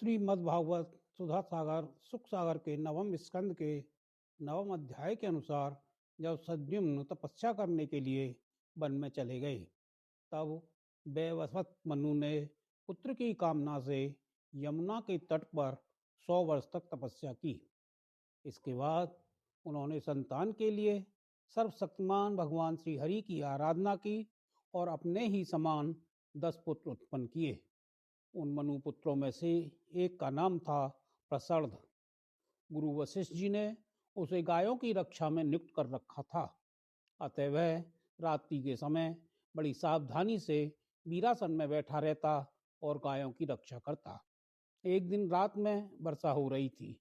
श्रीमद्भागवत सुधा सागर सुख सागर के नवम स्कंद के नवम अध्याय के अनुसार जब सद्युम्न तपस्या करने के लिए वन में चले गए, तब वैवस्वत मनु ने पुत्र की कामना से यमुना के तट पर 100 वर्ष तक तपस्या की। इसके बाद उन्होंने संतान के लिए सर्वशक्तिमान भगवान श्री हरि की आराधना की और अपने ही समान 10 पुत्र उत्पन्न किए। उन मनु पुत्रों में से एक का नाम था प्रसर्द। गुरु वशिष्ठ जी ने उसे गायों की रक्षा में नियुक्त कर रखा था। अतः वह रात्रि के समय बड़ी सावधानी से वीरासन में बैठा रहता और गायों की रक्षा करता। एक दिन रात में वर्षा हो रही थी।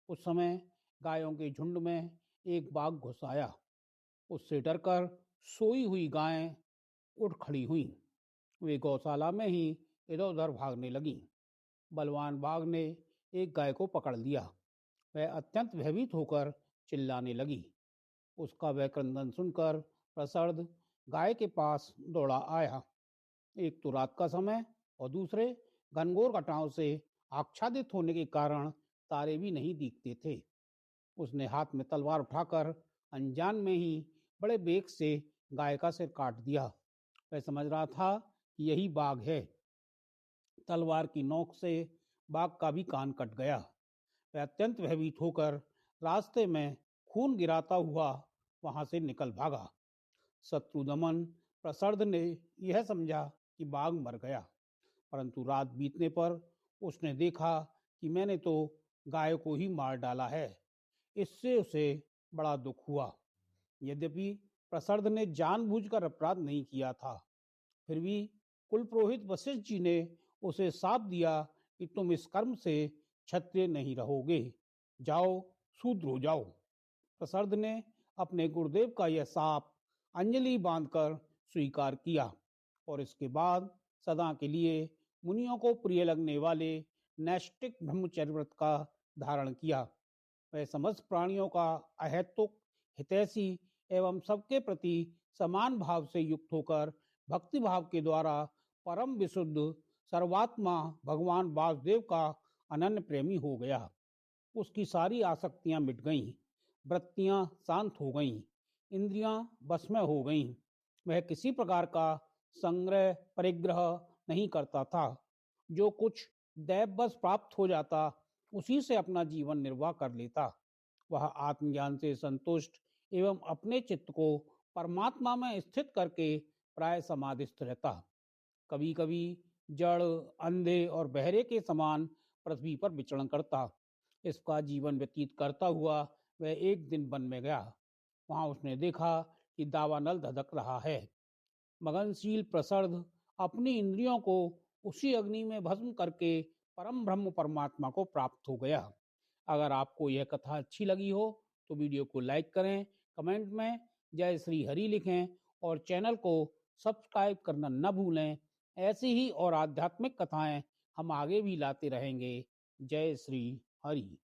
उस समय गायों के झुंड में एक बाघ घुस आया। उससे डरकर सोई हुई गायें उठ खड़ी हुईं। वे गौशाला में ही इधर उधर भागने लगी। बलवान बाघ ने एक गाय को पकड़ लिया। वह अत्यंत भयभीत होकर चिल्लाने लगी। उसका वह क्रंदन सुनकर प्रसर्द गाय के पास दौड़ा आया। एक तो रात का समय और दूसरे घनघोर घटाओं से आच्छादित होने के कारण तारे भी नहीं दिखते थे। उसने हाथ में तलवार उठाकर अनजान में ही बड़े बेग से गाय का सिर काट दिया। वह समझ रहा था कि यही बाघ है। तलवार की नोक से बाघ का भी कान कट गया। वह अत्यंत भयभीत होकर रास्ते में खून गिराता हुआ वहां से निकल भागा। शत्रुदमन प्रसर्द ने यह समझा कि बाघ मर गया, परंतु रात बीतने पर उसने देखा कि मैंने तो गाय को ही मार डाला है। इससे उसे बड़ा दुख हुआ। यद्यपि प्रसर्द ने जानबूझकर अपराध नहीं किया था, फिर भी कुलपुरोहित वशिष्ठ जी ने उसे शाप दिया कि तुम इस कर्म से क्षत्रिय नहीं रहोगे, जाओ शूद्र हो जाओ। प्रसर्द ने अपने गुरुदेव का यह शाप अंजलि बांधकर स्वीकार किया और इसके बाद सदा के लिए मुनियों को प्रिय लगने वाले नैष्ठिक ब्रह्मचर्य व्रत का धारण किया। वह समस्त प्राणियों का अहेतुक, हितैषी एवं सबके प्रति समान भाव से युक्त होकर भक्ति भाव के द्वारा परम विशुद्ध सर्वात्मा भगवान वासुदेव का अनन्य प्रेमी हो गया। उसकी सारी आसक्तियां मिट गईं, वृत्तियां शांत हो गईं, इंद्रियां बस में हो गईं। वह किसी प्रकार का संग्रह परिग्रह नहीं करता था। जो कुछ दैववश प्राप्त हो जाता उसी से अपना जीवन निर्वाह कर लेता। वह आत्मज्ञान से संतुष्ट एवं अपने चित्त को परमात्मा में स्थित करके प्राय समाधिस्थ रहता। कभी कभी जड़, अंधे और बहरे के समान पृथ्वी पर विचरण करता। इसका जीवन व्यतीत करता हुआ वह एक दिन वन में गया। वहां उसने देखा कि दावानल धधक रहा है। मगनशील प्रसर्द अपनी इंद्रियों को उसी अग्नि में भस्म करके परम ब्रह्म परमात्मा को प्राप्त हो गया। अगर आपको यह कथा अच्छी लगी हो तो वीडियो को लाइक करें, कमेंट में जय श्री हरि लिखें और चैनल को सब्सक्राइब करना न भूलें। ऐसी ही और आध्यात्मिक कथाएं हम आगे भी लाते रहेंगे। जय श्री हरि।